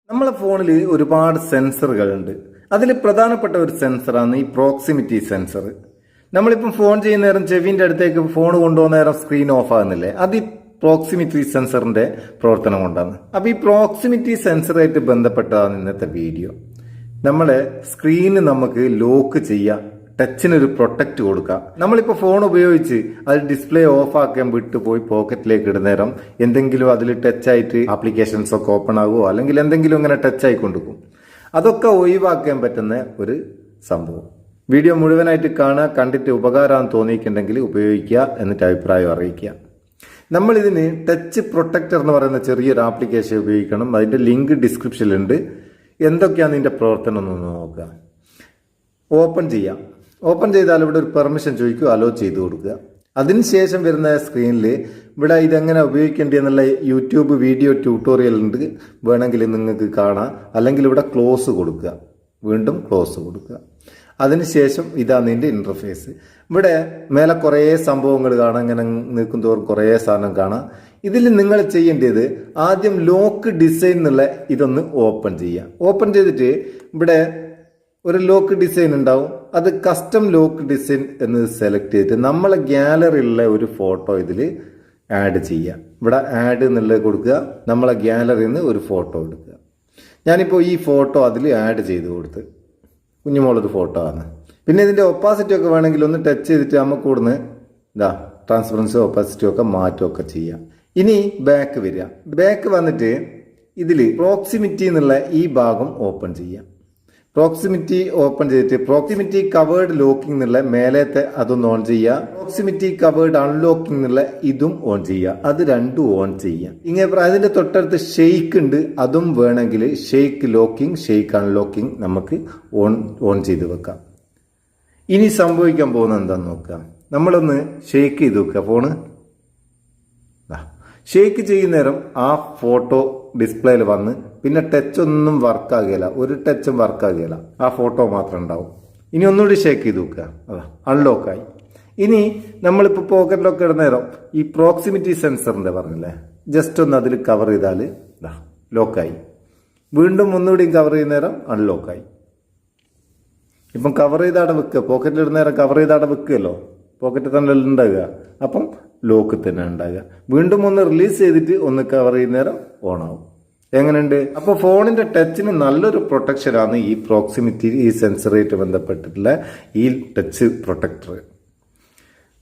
നമ്മളെ ഫോണിൽ ഒരുപാട് സെൻസറുകളുണ്ട്. അതിൽ പ്രധാനപ്പെട്ട ഒരു സെൻസറാണ് ഈ പ്രോക്സിമിറ്റി സെൻസർ. നമ്മളിപ്പം ഫോൺ ചെയ്യുന്ന നേരം ചെവിന്റെ അടുത്തേക്ക് ഫോൺ കൊണ്ടുപോകുന്ന നേരം സ്ക്രീൻ ഓഫ് ആകുന്നില്ലേ, അത് ഈ പ്രോക്സിമിറ്റി സെൻസറിന്റെ പ്രവർത്തനം കൊണ്ടാണ്. അപ്പൊ ഈ പ്രോക്സിമിറ്റി സെൻസറായിട്ട് ബന്ധപ്പെട്ടതാണ് ഇന്നത്തെ വീഡിയോ. നമ്മളെ സ്ക്രീന് നമുക്ക് ലോക്ക് ചെയ്യാം, ടച്ചിനൊരു പ്രൊട്ടക്റ്റ് കൊടുക്കാം. നമ്മളിപ്പോൾ ഫോൺ ഉപയോഗിച്ച് അത് ഡിസ്പ്ലേ ഓഫ് ആക്കാൻ വിട്ടുപോയി പോക്കറ്റിലേക്ക് ഇടുന്നേരം എന്തെങ്കിലും അതിൽ ടച്ചായിട്ട് ആപ്ലിക്കേഷൻസ് ഒക്കെ ഓപ്പൺ ആകുമോ, അല്ലെങ്കിൽ എന്തെങ്കിലും ഇങ്ങനെ ടച്ച് ആയിക്കൊണ്ടിരിക്കും. അതൊക്കെ ഒഴിവാക്കാൻ പറ്റുന്ന ഒരു സംഭവം. വീഡിയോ മുഴുവനായിട്ട് കാണുക, കണ്ടിട്ട് ഉപകാരമാണെന്ന് തോന്നിയിട്ടുണ്ടെങ്കിൽ ഉപയോഗിക്കുക, എന്നിട്ട് അഭിപ്രായം അറിയിക്കുക. നമ്മളിതിന് ടച്ച് പ്രൊട്ടക്ടർ എന്ന് പറയുന്ന ചെറിയൊരു ആപ്ലിക്കേഷൻ ഉപയോഗിക്കണം. അതിൻ്റെ ലിങ്ക് ഡിസ്ക്രിപ്ഷനിലുണ്ട്. എന്തൊക്കെയാണ് ഇതിൻ്റെ പ്രവർത്തനം എന്നൊന്ന് നോക്കുക. ഓപ്പൺ ചെയ്യാം. ഓപ്പൺ ചെയ്താൽ ഇവിടെ ഒരു പെർമിഷൻ ചോദിക്കുക, അലോ ചെയ്ത് കൊടുക്കുക. അതിനുശേഷം വരുന്ന സ്ക്രീനിൽ ഇവിടെ ഇതെങ്ങനെ ഉപയോഗിക്കേണ്ടതെന്നുള്ള യൂട്യൂബ് വീഡിയോ ട്യൂട്ടോറിയൽ ഉണ്ട്, വേണമെങ്കിൽ നിങ്ങൾക്ക് കാണാം. അല്ലെങ്കിൽ ഇവിടെ ക്ലോസ് കൊടുക്കുക, വീണ്ടും ക്ലോസ് കൊടുക്കുക. അതിനുശേഷം ഇതാണ് ഇതിൻ്റെ ഇൻ്റർഫേസ്. ഇവിടെ മേലെ കുറേ സംഭവങ്ങൾ കാണാം, ഇങ്ങനെ നിൽക്കും തോറും കുറേ സാധനം കാണാം. ഇതിൽ നിങ്ങൾ ചെയ്യേണ്ടത് ആദ്യം ലോക്ക് ഡിസൈൻ എന്നുള്ള ഇതൊന്ന് ഓപ്പൺ ചെയ്യുക. ഓപ്പൺ ചെയ്തിട്ട് ഇവിടെ ഒരു ലോക്ക് ഡിസൈൻ ഉണ്ടാവും, അത് കസ്റ്റം ലോക്ക് ഡിസൈൻ എന്ന് സെലക്ട് ചെയ്തിട്ട് നമ്മളെ ഗ്യാലറിയിലുള്ള ഒരു ഫോട്ടോ ഇതിൽ ആഡ് ചെയ്യുക. ഇവിടെ ആഡ് എന്നുള്ളത് കൊടുക്കുക, നമ്മളെ ഗാലറിയിൽ നിന്ന് ഒരു ഫോട്ടോ എടുക്കുക. ഞാനിപ്പോൾ ഈ ഫോട്ടോ അതിൽ ആഡ് ചെയ്ത് കൊടുത്ത്, കുഞ്ഞുമോളൊരു ഫോട്ടോ ആണ്. പിന്നെ ഇതിൻ്റെ ഒപ്പാസിറ്റി ഒക്കെ വേണമെങ്കിൽ ഒന്ന് ടച്ച് ചെയ്തിട്ട് നമുക്ക് കൂടുന്ന് ട്രാൻസ്പെറൻസി ഒപ്പാസിറ്റി ഒക്കെ മാറ്റുമൊക്കെ ചെയ്യാം. ഇനി ബാക്ക് വരിക. ബാക്ക് വന്നിട്ട് ഇതിൽ പ്രോക്സിമിറ്റി എന്നുള്ള ഈ ഭാഗം ഓപ്പൺ ചെയ്യാം. പ്രോക്സിമിറ്റി ഓപ്പൺ ചെയ്തിട്ട് പ്രോക്സിമിറ്റി കവേർഡ് ലോക്കിംഗ് എന്നുള്ള മേലത്തെ അതൊന്ന് ഓൺ ചെയ്യുക. പ്രോക്സിമിറ്റി കവേർഡ് അൺലോക്കിംഗ് എന്നുള്ള ഇതും ഓൺ ചെയ്യുക. അത് രണ്ടും ഓൺ ചെയ്യുക. ഇങ്ങനെ അതിന്റെ തൊട്ടടുത്ത് ഷെയ്ക്ക് ഉണ്ട്, അതും വേണമെങ്കിൽ ഷെയ്ക്ക് ലോക്കിംഗ് ഷെയ്ക്ക് അൺലോക്കിംഗ് നമുക്ക് ഓൺ ചെയ്ത് വെക്കാം. ഇനി സംഭവിക്കാൻ പോകുന്നത് എന്താണെന്ന് നോക്കാം. നമ്മളൊന്ന് ഷെയ്ക്ക് ചെയ്ത് വെക്കുക ഫോണ്. ഷെയ്ക്ക് ചെയ്യുന്ന നേരം ആ ഫോട്ടോ ഡിസ്പ്ലേയിൽ വന്ന് പിന്നെ ടച്ച് ഒന്നും വർക്കാകുകയില്ല, ഒരു ടച്ചും വർക്കാകുകയില്ല, ആ ഫോട്ടോ മാത്രം ഉണ്ടാവും. ഇനി ഒന്നുകൂടി ഷേക്ക് ചെയ്ത് നോക്കുക, അൺലോക്കായി. ഇനി നമ്മളിപ്പോൾ പോക്കറ്റിലൊക്കെ ഇടുന്ന നേരം ഈ പ്രോക്സിമിറ്റി സെൻസറിൻ്റെ പറഞ്ഞില്ലേ, ജസ്റ്റ് ഒന്ന് അതിൽ കവർ ചെയ്താൽ ലോക്കായി. വീണ്ടും ഒന്നുകൂടിയും കവർ ചെയ്യുന്ന നേരം അൺലോക്കായി. ഇപ്പം കവർ ചെയ്താടെ വെക്കുക, പോക്കറ്റിലിടുന്ന നേരം കവർ ചെയ്താടെ വെക്കുകയല്ലോ, പോക്കറ്റിൽ തന്നെ ഉണ്ടാകുക, അപ്പം ലോക്ക് തന്നെ ഉണ്ടാകുക. വീണ്ടും ഒന്ന് റിലീസ് ചെയ്തിട്ട് ഒന്ന് കവർ ചെയ്യുന്ന നേരം ഓണാവും. എങ്ങനെയുണ്ട്? അപ്പോൾ ഫോണിന്റെ ടച്ചിന് നല്ലൊരു പ്രൊട്ടക്ഷനാണ് ഈ പ്രോക്സിമിറ്റി ഈ സെൻസറായിട്ട് ബന്ധപ്പെട്ടിട്ടുള്ള ഈ ടച്ച് പ്രൊട്ടക്ടർ.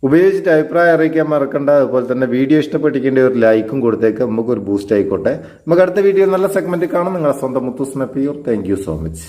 ഉപയോഗിച്ചിട്ട് അഭിപ്രായം അറിയിക്കാൻ മറക്കണ്ട. അതുപോലെ തന്നെ വീഡിയോ ഇഷ്ടപ്പെട്ടിരിക്കേണ്ട ഒരു ലൈക്കും കൊടുത്തേക്ക്, നമുക്കൊരു ബൂസ്റ്റ് ആയിക്കോട്ടെ. നമുക്ക് അടുത്ത വീഡിയോ നല്ല സെഗ്മെന്റ് കാണാം. നിങ്ങളെ സ്വന്തം Muthus Meppayur. Thank you so much.